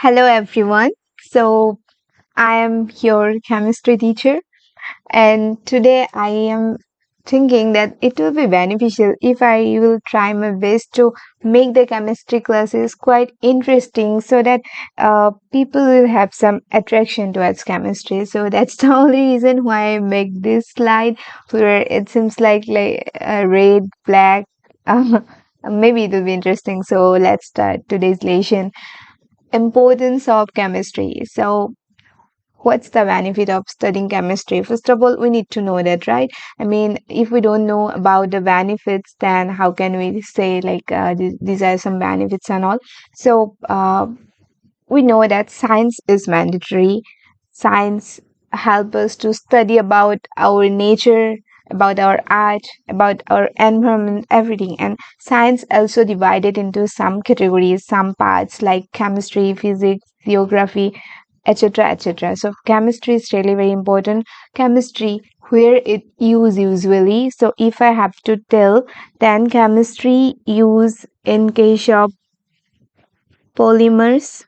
Hello everyone. So I am your chemistry teacher and today I am thinking that it will be beneficial if I will try my best to make the chemistry classes quite interesting so that people will have some attraction towards chemistry. So that's the only reason why I make this slide where it seems like red, black. Maybe it will be interesting. So let's start today's lesson. Importance of chemistry. So, what's the benefit of studying chemistry? First of all, we need to know that, right? I mean, if we don't know about the benefits, then how can we say these are some benefits and all? So, we know that science is mandatory. Science help us to study about our nature, about our art, about our environment, everything. And science also divided into some categories, some parts like chemistry, physics, geography, etc., etc. So chemistry is really very important. Chemistry, where it use usually. So if I have to tell, then chemistry use in case of polymers,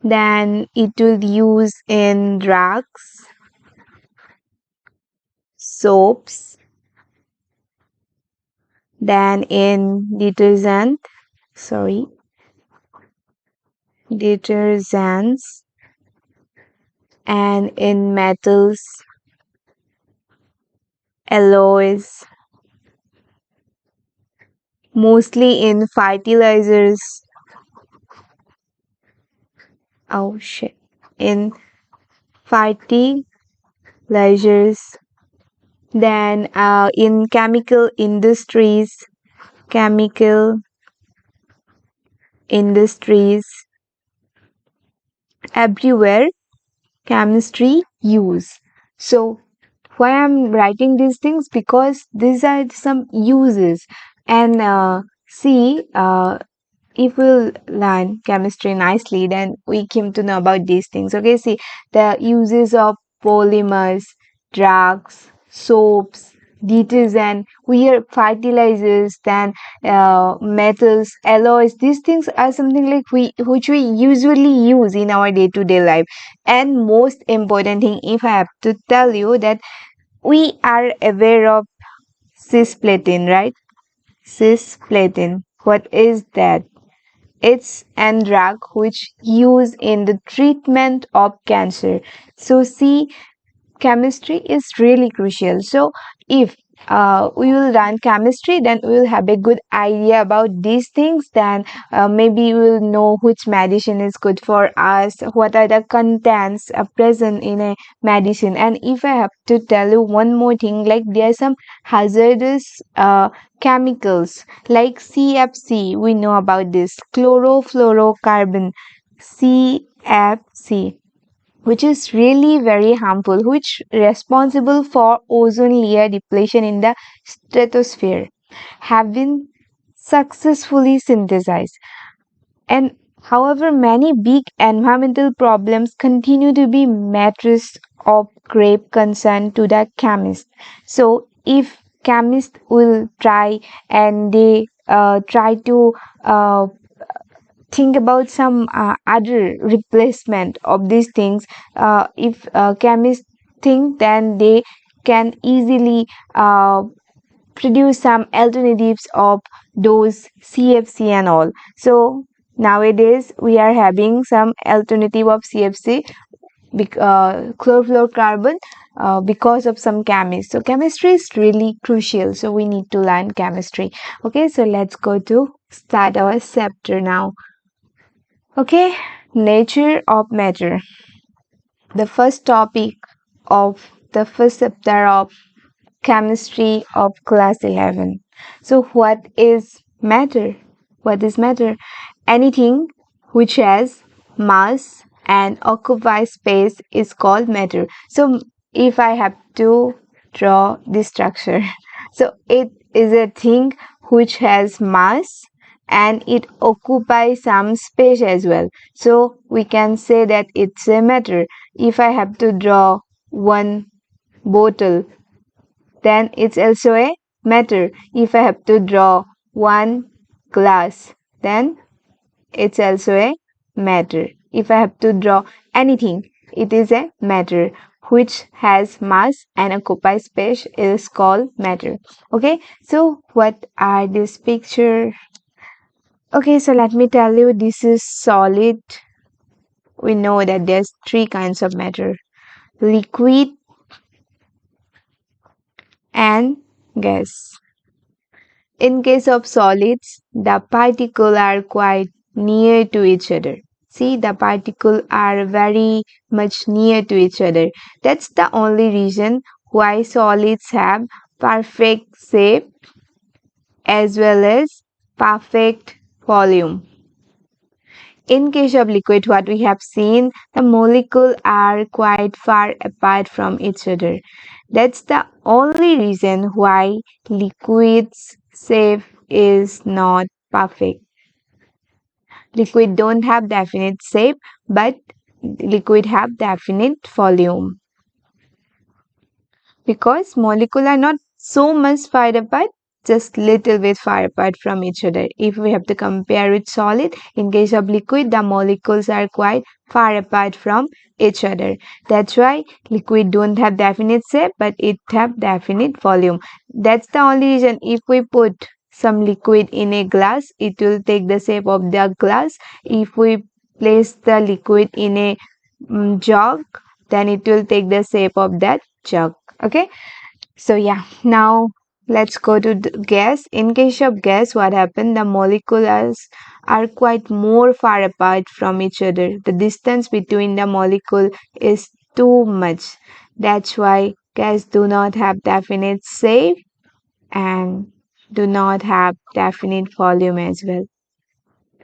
then it will use in drugs, soaps, then in sorry, detergents, and in metals, alloys, mostly in fertilizers. Oh shit. In fertilizers, then in chemical industries, everywhere chemistry use. So why I'm writing these things, because these are some uses. And see, if we'll learn chemistry nicely, then we came to know about these things. Okay, see the uses of polymers, drugs, soaps, detergent, we are fertilizers, then metals, alloys. These things are something like which we usually use in our day-to-day life. And most important thing, if I have to tell you, that we are aware of cisplatin, right? Cisplatin. What is that? It's an drug which used in the treatment of cancer. So see, chemistry is really crucial. So if we will learn chemistry, then we will have a good idea about these things. Then maybe we will know which medicine is good for us, what are the contents present in a medicine. And if I have to tell you one more thing, like there are some hazardous chemicals like CFC. We know about this, chlorofluorocarbon, CFC, which is really very harmful, which responsible for ozone layer depletion in the stratosphere, have been successfully synthesized. And however, many big environmental problems continue to be matters of grave concern to the chemist. So if chemists will try and they try to think about some other replacement of these things, if chemists think, then they can easily produce some alternatives of those CFC and all. So nowadays we are having some alternative of CFC, chlorofluorocarbon, because of some chemists. So chemistry is really crucial, so we need to learn chemistry. Okay, so let's go to start our chapter now. Okay, nature of matter. The first topic of the first chapter of chemistry of class 11. So, what is matter? What is matter? Anything which has mass and occupies space is called matter. So, if I have to draw this structure, so it is a thing which has mass and it occupies some space as well. So, we can say that it's a matter. If I have to draw one bottle, then it's also a matter. If I have to draw one glass, then it's also a matter. If I have to draw anything, it is a matter which has mass and occupies space is called matter. Okay, so what are this picture? Okay, so let me tell you, this is solid. We know that there's three kinds of matter: liquid and gas. In case of solids, the particles are quite near to each other. See, the particles are very much near to each other. That's the only reason why solids have perfect shape as well as perfect volume. In case of liquid, what we have seen, the molecules are quite far apart from each other. That's the only reason why liquid's shape is not perfect. Liquid don't have definite shape, but liquid have definite volume. Because molecules are not so much far apart, just little bit far apart from each other. If we have to compare with solid, in case of liquid, the molecules are quite far apart from each other. That's why liquid don't have definite shape, but it have definite volume. That's the only reason. If we put some liquid in a glass, it will take the shape of the glass. If we place the liquid in a jug, then it will take the shape of that jug. Okay, so yeah, now let's go to the gas. In case of gas, what happened? The molecules are quite more far apart from each other. The distance between the molecule is too much. That's why gas do not have definite shape and do not have definite volume as well.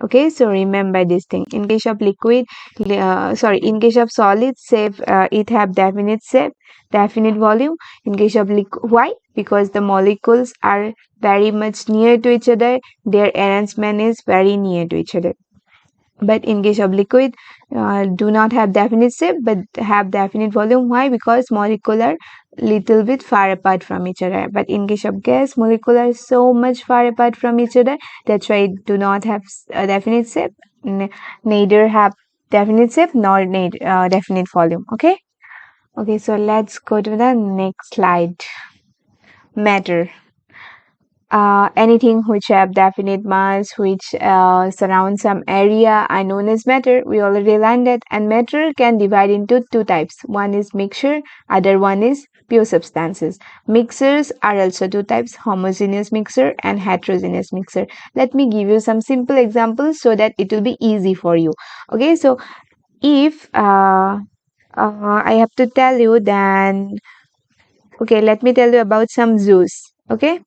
Okay, so remember this thing. In case of liquid, in case of solid, shape, it have definite shape, definite volume. In case of liquid, why? Because the molecules are very much near to each other. Their arrangement is very near to each other. But in case of liquid, do not have definite shape but have definite volume. Why? Because molecules are little bit far apart from each other. But in case of gas, molecules are so much far apart from each other. That's why it do not have a definite shape, neither have definite shape nor definite volume. Okay. Okay. So let's go to the next slide. Matter. Anything which have definite mass, which surround some area are known as matter. We already learned that. And matter can divide into two types. One is mixture, other one is pure substances. Mixers are also two types: homogeneous mixture and heterogeneous mixture. Let me give you some simple examples so that it will be easy for you. Okay, so if I have to tell you, then okay, let me tell you about some juice. Okay,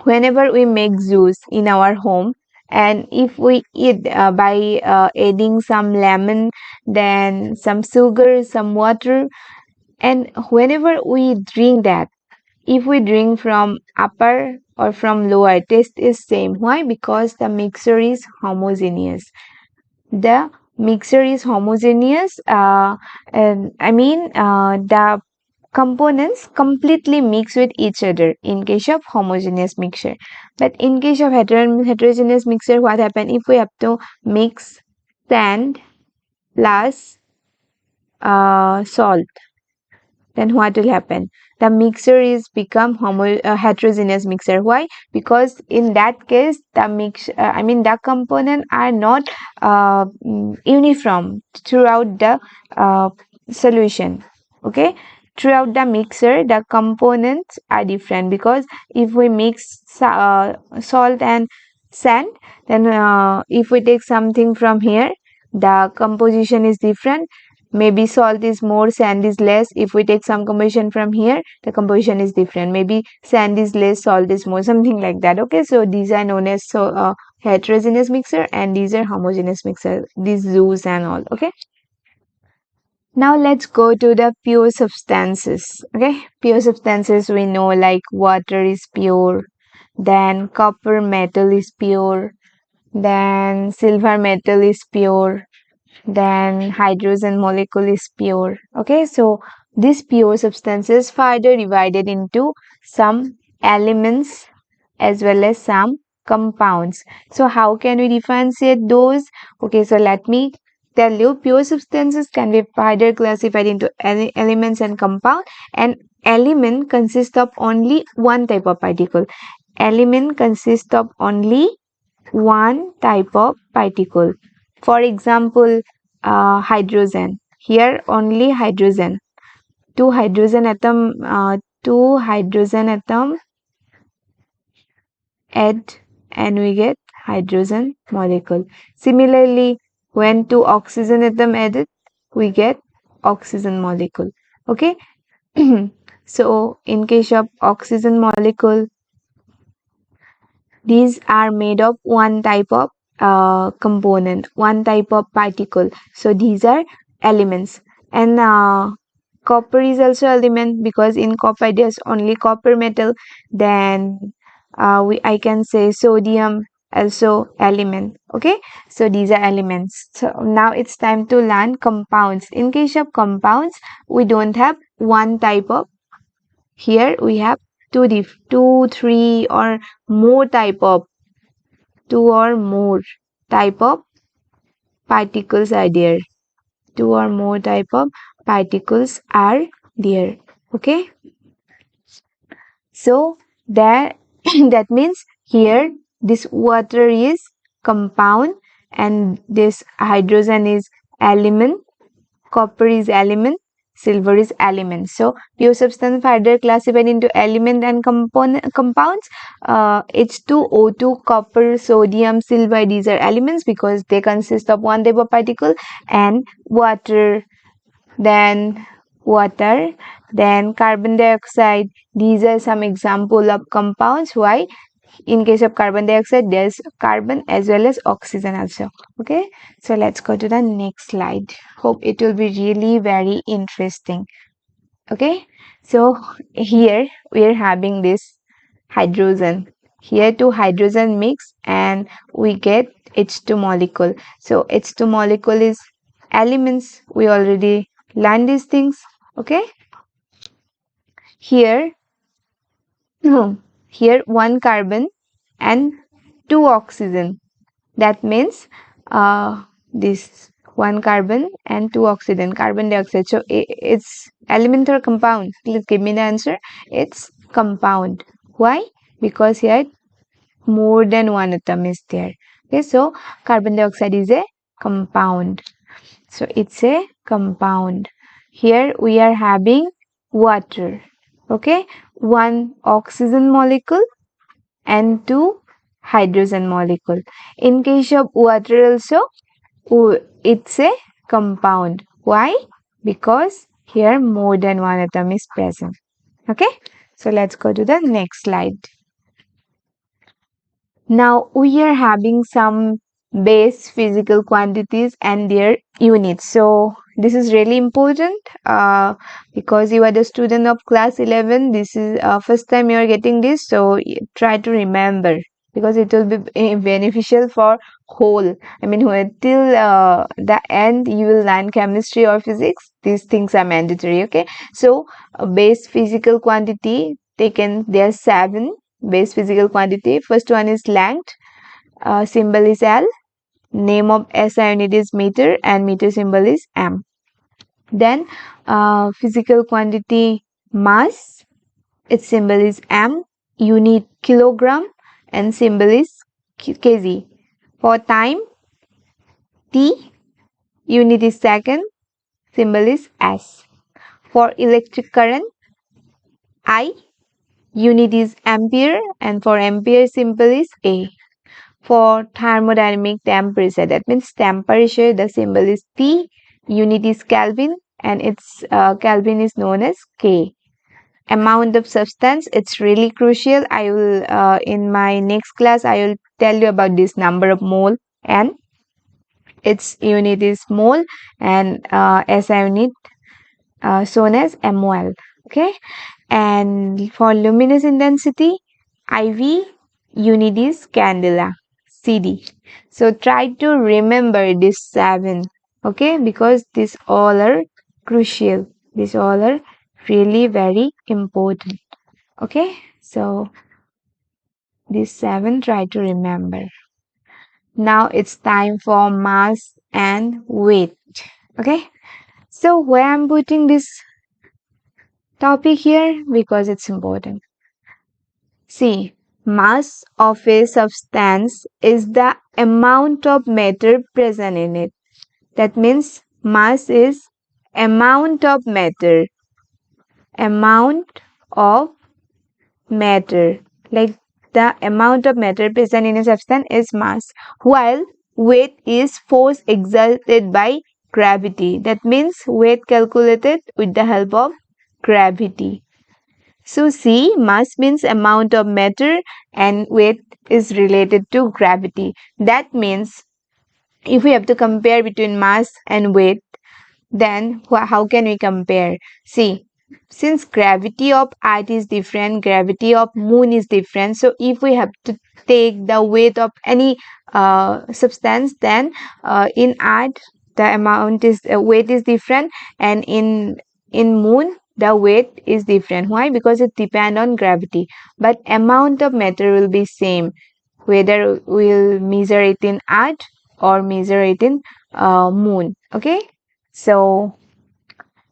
whenever we make juice in our home, and if we eat by adding some lemon, then some sugar, some water, and whenever we drink that, if we drink from upper or from lower, taste is same. Why? Because the mixture is homogeneous. The mixture is homogeneous, and I mean the components completely mix with each other in case of homogeneous mixture. But in case of heterogeneous mixture, what happen? If we have to mix sand plus salt, then what will happen? The mixture is become heterogeneous mixture. Why? Because in that case, the the component are not uniform throughout the solution. Okay, throughout the mixer, the components are different. Because if we mix salt and sand, then if we take something from here, the composition is different. Maybe salt is more, sand is less. If we take some composition from here, the composition is different. Maybe sand is less, salt is more, something like that. Okay, so these are known as heterogeneous mixer, and these are homogeneous mixer, these juice and all. Okay, now let's go to the pure substances. Okay, pure substances we know, like water is pure, then copper metal is pure, then silver metal is pure, then hydrogen molecule is pure. Okay, so these pure substances further divided into some elements as well as some compounds. So how can we differentiate those? Okay, so let me tell you. Pure substances can be further classified into elements and compound. An element consists of only one type of particle. Element consists of only one type of particle. For example, hydrogen. Here only hydrogen. Two hydrogen atom. Add and we get hydrogen molecule. Similarly, when two oxygen atom added, we get oxygen molecule. Okay. So in case of oxygen molecule, these are made of one type of component, one type of particle. So these are elements. And copper is also element because in copper there's only copper metal. Then I can say sodium also element. Okay, so these are elements. So now it's time to learn compounds. In case of compounds, we don't have one type of. Here we have two, three, or more type of two or more type of particles are there. Two or more type of particles are there. Okay, so that that means here this water is compound and this hydrogen is element, copper is element, silver is element. So pure substance further classified into element and compounds. H2O2, copper, sodium, silver, these are elements because they consist of one type of particle. And then water, then carbon dioxide. These are some example of compounds. Why? In case of carbon dioxide, there's carbon as well as oxygen also. Okay, so let's go to the next slide. Hope it will be really very interesting. Okay, so here we are having this hydrogen. Here two hydrogen mix and we get H2 molecule. So H2 molecule is elements. We already learned these things. Okay, here here one carbon and two oxygen. That means this one carbon and two oxygen, carbon dioxide. So it's element or compound? Please give me the answer. It's compound. Why? Because here more than one atom is there. Okay, so carbon dioxide is a compound. So it's a compound. Here we are having water. Okay, one oxygen molecule and two hydrogen molecule. In case of water also, it's a compound. Why? Because here more than one atom is present. Okay, so let's go to the next slide. Now we are having some base physical quantities and their units. So this is really important because you are the student of class 11. This is first time you are getting this. So try to remember because it will be beneficial for whole. I mean till the end you will learn chemistry or physics. These things are mandatory. Okay. So base physical quantity taken, there are 7 base physical quantity. First one is length, symbol is L, name of SI unit is meter and meter symbol is M. Then physical quantity mass, its symbol is M, unit kilogram and symbol is kg. For time, T, unit is second, symbol is S. For electric current, I, unit is ampere and for ampere symbol is A. For thermodynamic temperature, that means temperature, the symbol is T, unit is Kelvin and its Kelvin is known as K. Amount of substance, it's really crucial. I will in my next class I will tell you about this number of mole and its unit is mole and SI unit shown as mol. Okay, and for luminous intensity, IV, unit is candela, CD. So try to remember this 7, okay, because these all are crucial. These all are really very important. Okay, so These 7 try to remember. Now it's time for mass and weight. Okay. So why I'm putting this topic here? Because it's important. See, mass of a substance is the amount of matter present in it. That means mass is amount of matter. Amount of matter. Like the amount of matter present in a substance is mass, while weight is force exerted by gravity. That means weight calculated with the help of gravity. So see, mass means amount of matter and weight is related to gravity. That means if we have to compare between mass and weight, then how can we compare? See, since gravity of earth is different, gravity of moon is different, so if we have to take the weight of any substance, then in earth the amount is weight is different, and in moon the weight is different. Why? Because it depends on gravity, but amount of matter will be same whether we'll measure it in earth or measure it in moon. Okay, so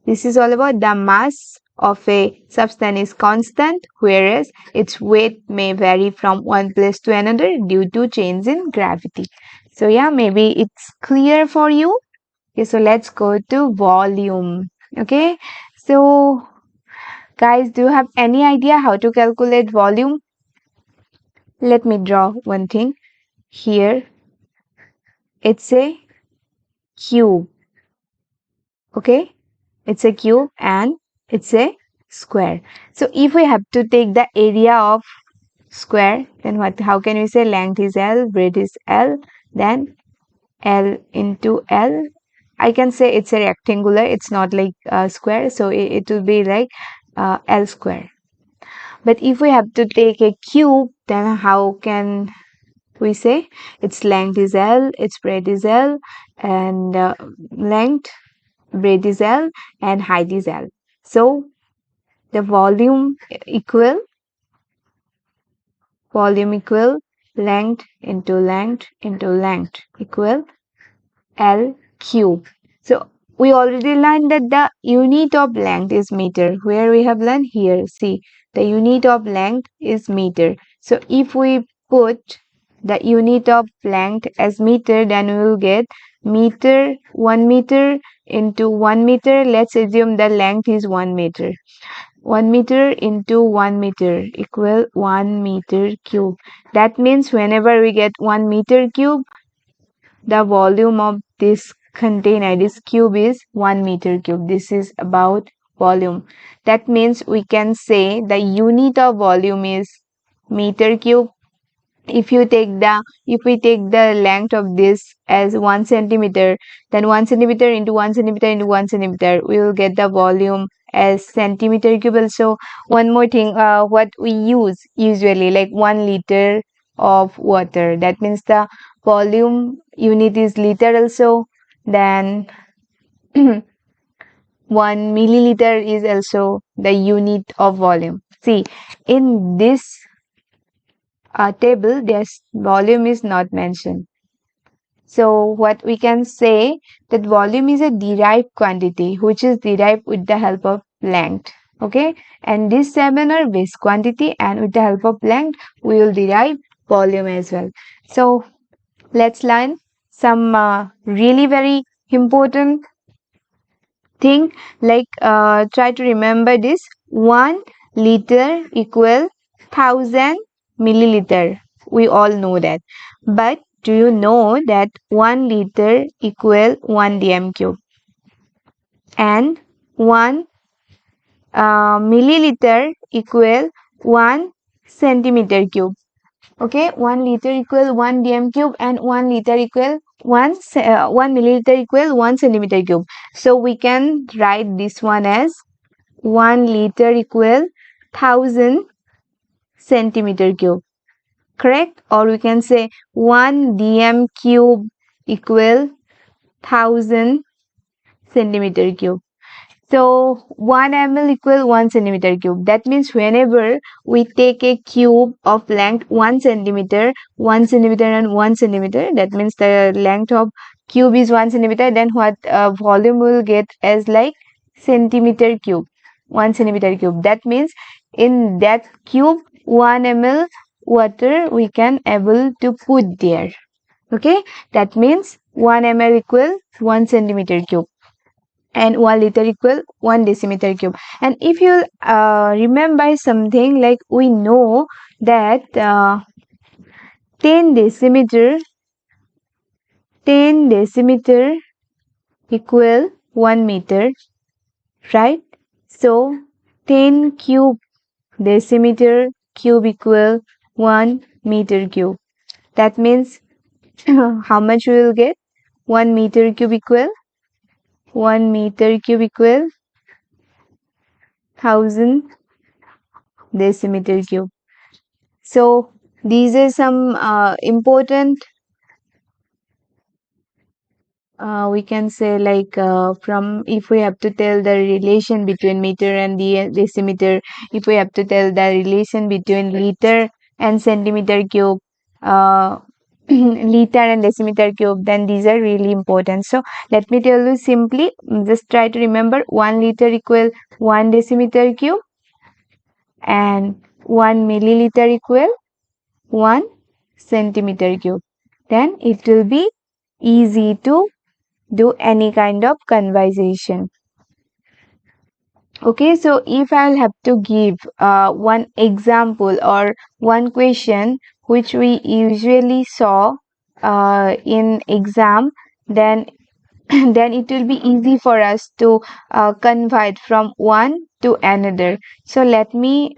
this is all about the mass of a substance is constant, whereas its weight may vary from one place to another due to change in gravity. So yeah, maybe it's clear for you. Okay, so let's go to volume. Okay, so guys, do you have any idea how to calculate volume? Let me draw one thing here. It's a cube. Okay, it's a cube and it's a square. So if we have to take the area of square, then what? How can we say length is L, breadth is L, then L into L. I can say it's a rectangular. It's not like a square, so it will be like L square. But if we have to take a cube, then how can we say its length is L, its breadth is L, and length, breadth is L, and height is L. So the volume equal length into length into length equal L cube. So we already learned that the unit of length is meter. Where we have learned here, see, the unit of length is meter. So if we put the unit of length as meter, then we will get meter, 1 meter into 1 meter. Let's assume the length is 1 meter. 1 meter into 1 meter equal 1 meter cube. That means whenever we get 1 meter cube, the volume of this container, this cube, is 1 meter cube. This is about volume. That means we can say the unit of volume is meter cube. If we take the length of this as 1 centimeter, then 1 centimeter into 1 centimeter into 1 centimeter, we will get the volume as centimeter cube. Also, one more thing, what we use usually, like 1 liter of water, that means the volume unit is liter also. Then 1 milliliter is also the unit of volume. See, in this table, this volume is not mentioned. So what we can say that volume is a derived quantity which is derived with the help of length. Okay, and these 7 are base quantity, and with the help of length we will derive volume as well. So let's learn some really very important thing, like try to remember this. 1 liter equal 1000 milliliter. We all know that. But do you know that 1 liter equal 1 dm cube? And 1 milliliter equal 1 centimeter cube. Okay, 1 liter equal 1 dm cube and 1 liter equal 1 milliliter equal 1 centimeter cube. So we can write this one as 1 liter equal 1000 centimeter cube. Correct? Or we can say 1 dm cube equal 1000 centimeter cube. So 1 ml equal 1 centimeter cube. That means whenever we take a cube of length 1 centimeter, 1 centimeter and 1 centimeter, that means the length of cube is 1 centimeter, then what volume will get as like centimeter cube, 1 centimeter cube. That means in that cube 1 ml water we can able to put there. Okay, that means 1 ml equal 1 centimeter cube and 1 liter equal 1 decimeter cube. And if you remember something, like we know that 10 decimeter 10 decimeter equal 1 meter, right? So 10 cube decimeter cube equal 1 meter cube. That means how much we will get? 1 meter cube equal 1 meter cube equal 1000 decimeter cube. So these are some important, we can say, like from, if we have to tell the relation between meter and the decimeter, if we have to tell the relation between liter and centimeter cube, uh, liter and decimeter cube, then these are really important. So let me tell you simply, just try to remember 1 liter equal 1 decimeter cube and 1 milliliter equal 1 centimeter cube. Then it will be easy to do any kind of conversation. Okay, so if I'll have to give one example or one question which we usually saw in exam, then then it will be easy for us to convert from one to another. So let me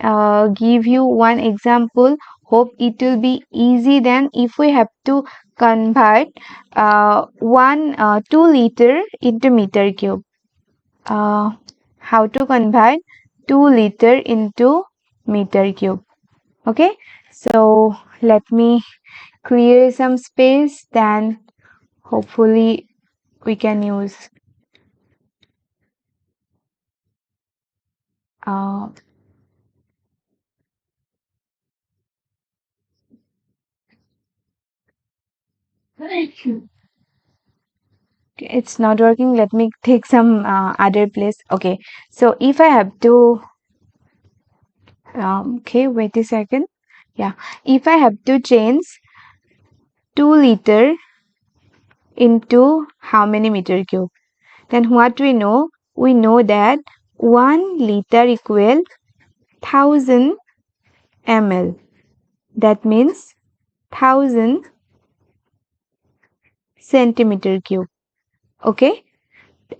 give you one example. Hope it will be easy. Then if we have to convert 2 liter into meter cube, uh, how to convert 2 liter into meter cube? Okay, so let me clear some space, then hopefully we can use uh, it's not working. Let me take some other place. Okay, so if I have to okay, wait a second. Yeah, if I have to change 2 liter into how many meter cube, then what we know that 1 liter equal 1000 ml. That means 1000 centimeter cube. Okay,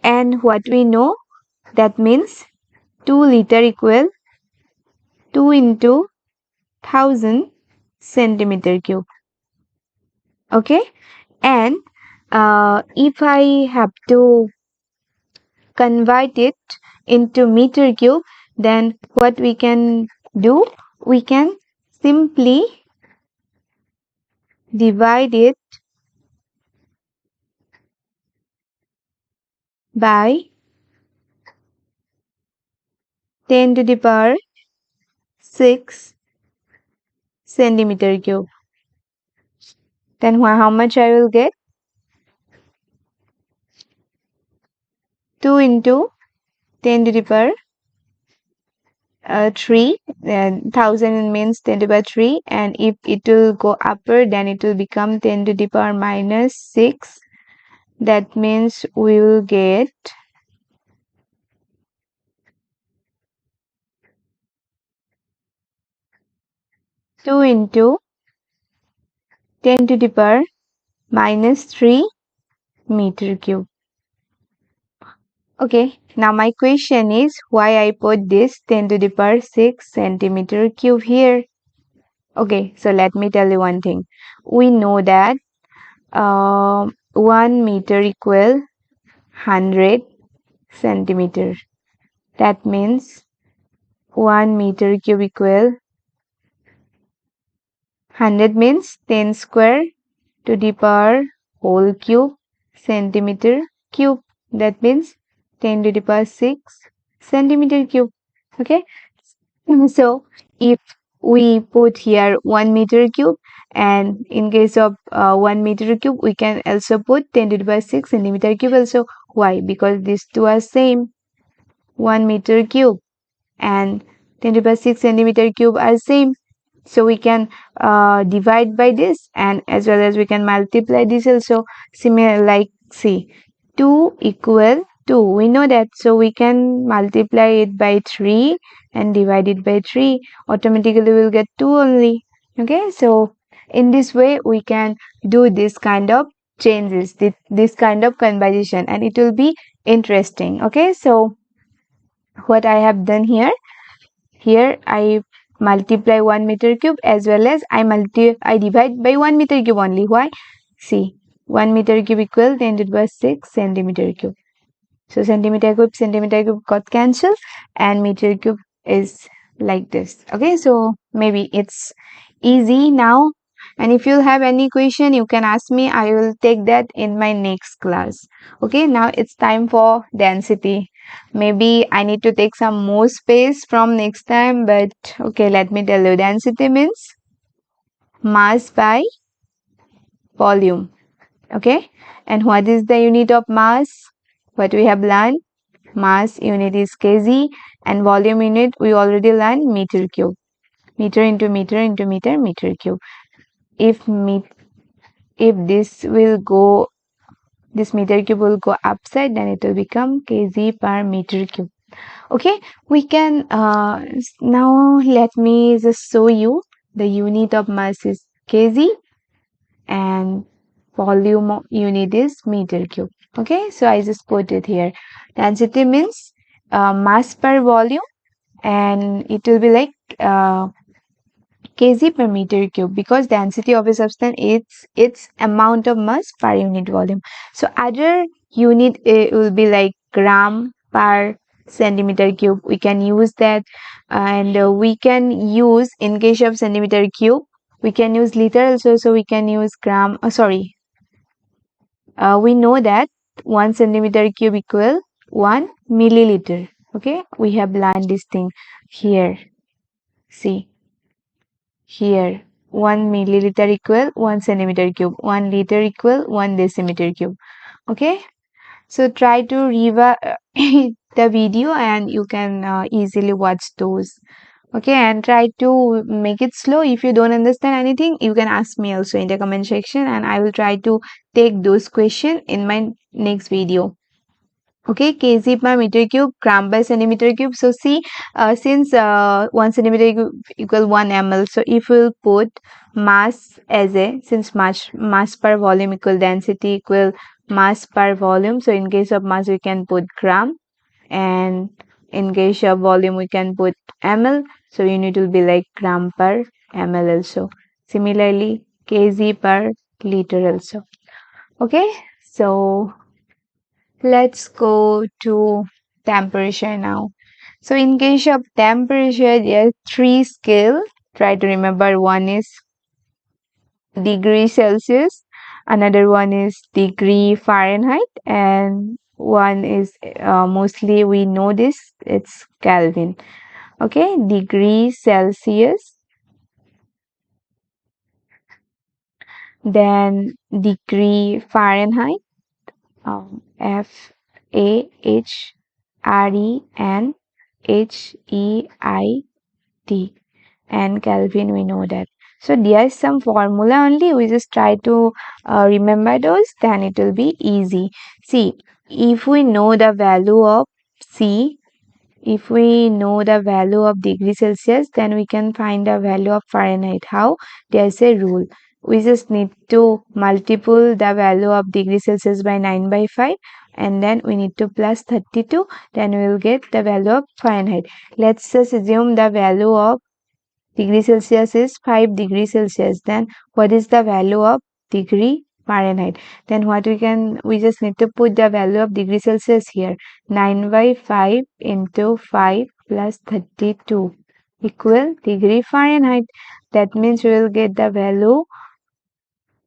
and what we know, that means 2 liter equal 2 into 1000 centimeter cube. Okay, and if I have to convert it into meter cube, then what we can do, we can simply divide it by 10 to the power 6 centimeter cube. Then how much I will get? 2 into 10 to the power 3, then 1000 means 10 to the power 3, and if it will go upper, then it will become 10 to the power minus 6. That means we will get 2 into 10 to the power minus 3 meter cube. Okay, now my question is why I put this 10 to the power 6 centimeter cube here. Okay, so let me tell you one thing. We know that 1 meter equal 100 centimeter. That means 1 meter cube equal 100 means 10 square to the power whole cube centimeter cube. That means 10 to the power 6 centimeter cube. Okay, so if we put here 1 meter cube, and in case of 1 meter cube, we can also put 10 to the power 6 centimeter cube also. Why? Because these two are same. 1 meter cube and 10 to the power 6 centimeter cube are same. So we can divide by this, and as well as we can multiply this also. Similar, like see, 2 equal 2, we know that, so we can multiply it by 3 and divide it by 3. Automatically we'll get 2 only. Okay, so in this way we can do this kind of changes, this kind of conversation, and it will be interesting. Okay, so what I have done here, I multiply 1 meter cube, as well as I divide by 1 meter cube only. Why? See, 1 meter cube equal 10 to the power 6 centimeter cube. So centimeter cube got cancelled, and meter cube is like this. Okay, so maybe it's easy now. And if you have any question, you can ask me. I will take that in my next class. Okay, now it's time for density. Maybe I need to take some more space from next time, but okay, let me tell you. Density means mass by volume. Okay, and what is the unit of mass? What we have learned? Mass unit is kg, and volume unit we already learned meter cube. Meter into meter into meter, meter cube. If this meter cube will go upside, then it will become kg per meter cube. Okay, we can now let me just show you. The unit of mass is kg, and volume unit is meter cube. Okay, so I just put it here. Density means mass per volume, and it will be like kg per meter cube, because density of a substance is its amount of mass per unit volume. So other unit will be like gram per centimeter cube. We can use that, and we can use, in case of centimeter cube, we can use liter also. So we can use gram. Sorry, we know that 1 centimeter cube equal 1 milliliter. Okay, we have learned this thing here. See. Here, 1 milliliter equal 1 centimeter cube, 1 liter equal 1 decimeter cube. Okay, so try to read the video, and you can easily watch those. Okay, and try to make it slow. If you don't understand anything, you can ask me also in the comment section, and I will try to take those questions in my next video. Okay, kg per meter cube, gram by centimeter cube. So see, since 1 centimeter cube equal 1 ml, so if we'll put mass as a, since mass per volume equal density equal mass per volume, so in case of mass we can put gram, and in case of volume we can put ml, so unit will be like gram per ml also. Similarly, kg per liter also. Okay, so let's go to temperature now. So in case of temperature, there are three scales. Try to remember. One is degree Celsius, another one is degree Fahrenheit, and one is mostly we know this, it's Kelvin. Okay, degree Celsius, then degree Fahrenheit, Fahrenheit, and Kelvin, we know that. So there is some formula only. We just try to remember those, then it will be easy. See, if we know the value of C, if we know the value of degree Celsius, then we can find the value of Fahrenheit. How? There's a rule. We just need to multiply the value of degree Celsius by 9 by 5, and then we need to plus 32, then we will get the value of Fahrenheit. Let's just assume the value of degree Celsius is 5 degrees Celsius. Then what is the value of degree Fahrenheit? Then we just need to put the value of degree Celsius here. 9 by 5 into 5 plus 32 equal degree Fahrenheit. That means we will get the value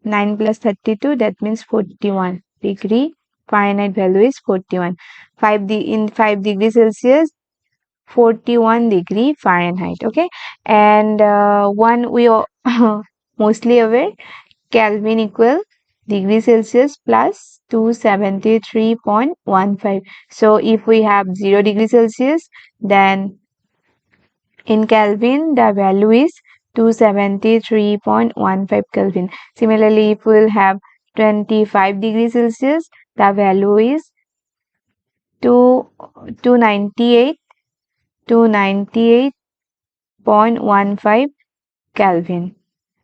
9 plus 32, that means 41 degree Fahrenheit value is 41. 5 degrees Celsius, 41 degree Fahrenheit. Okay, and one we are mostly aware, Kelvin equal degree Celsius plus 273.15. So if we have 0 degree Celsius, then in Kelvin the value is 273.15 Kelvin. Similarly, if we'll have 25 degrees Celsius, the value is 2 298 298.15 Kelvin.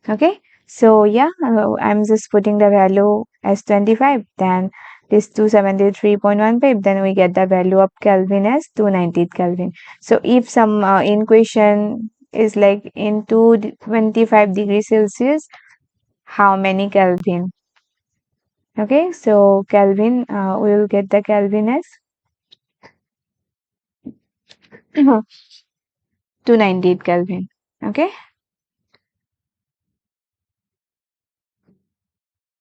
Okay, so yeah, I'm just putting the value as 25, then this 273.15, then we get the value of Kelvin as 298 Kelvin. So if some in question is like in 225 degrees Celsius, how many Kelvin? Okay, so Kelvin, we will get the Kelvin as 298 Kelvin. Okay,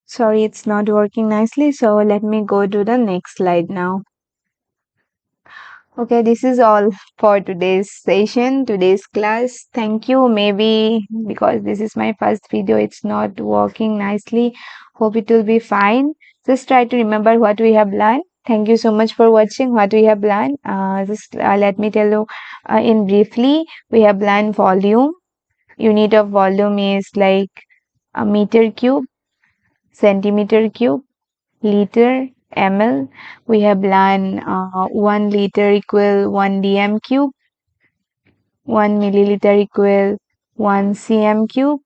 sorry, it's not working nicely, so let me go to the next slide now. Okay, this is all for today's session, today's class. Thank you. Maybe because this is my first video, it's not working nicely. Hope it will be fine. Just try to remember what we have learned. Thank you so much for watching what we have learned. Just let me tell you in briefly, we have learned volume. Unit of volume is like a meter cube, centimeter cube, liter, ml. We have learned 1 liter equal 1 dm cube, 1 milliliter equal 1 cm cube,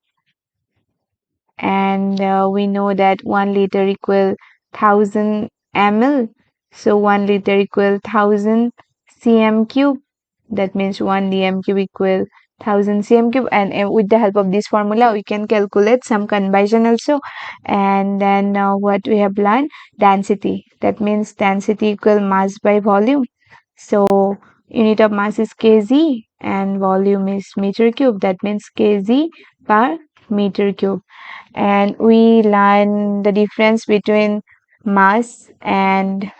and we know that 1 liter equal 1000 ml. So 1 liter equal 1000 cm cube. That means 1 dm cube equal 1000 cm cube, and with the help of this formula we can calculate some conversion also. And then what we have learned, density, that means density equal mass by volume. So unit of mass is kg and volume is meter cube, that means kg per meter cube. And we learn the difference between mass and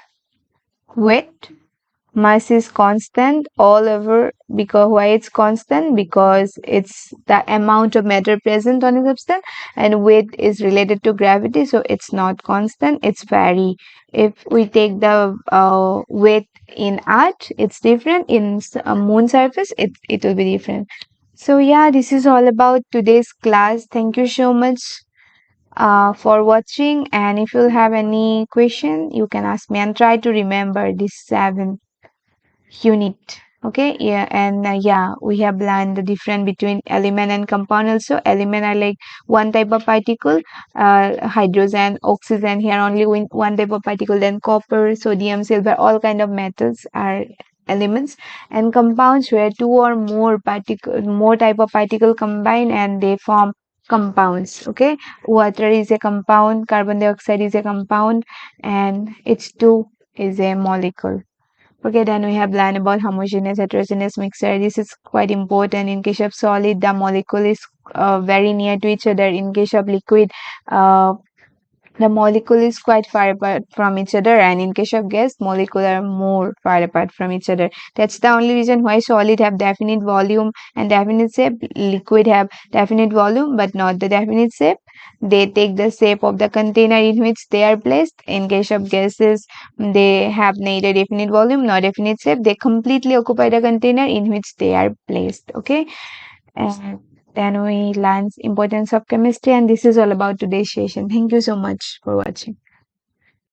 weight. Mass is constant all over. Because why it's constant? Because it's the amount of matter present on a substance, and weight is related to gravity, so it's not constant, it's vary. If we take the weight in earth, it's different. In a moon surface, it will be different. So yeah, this is all about today's class. Thank you so much for watching, and if you have any question you can ask me, and try to remember this 7 unit. Okay, yeah, and yeah, we have learned the difference between element and compound also. Element are like one type of particle, hydrogen, oxygen, here only one type of particle. Then copper, sodium, silver, all kind of metals are elements. And compounds where two or more type of particle combine and they form compounds. Okay, water is a compound, carbon dioxide is a compound, and H2 is a molecule. Okay, then we have learned about homogeneous, heterogeneous mixture. This is quite important. In case of solid, the molecule is very near to each other. In case of liquid, uh, the molecule is quite far apart from each other, and in case of gas, molecule are more far apart from each other. That's the only reason why solid have definite volume and definite shape, liquid have definite volume but not the definite shape. They take the shape of the container in which they are placed. In case of gases, they have neither definite volume nor definite shape. They completely occupy the container in which they are placed. Okay, and then we learn importance of chemistry, and this is all about today's session. Thank you so much for watching.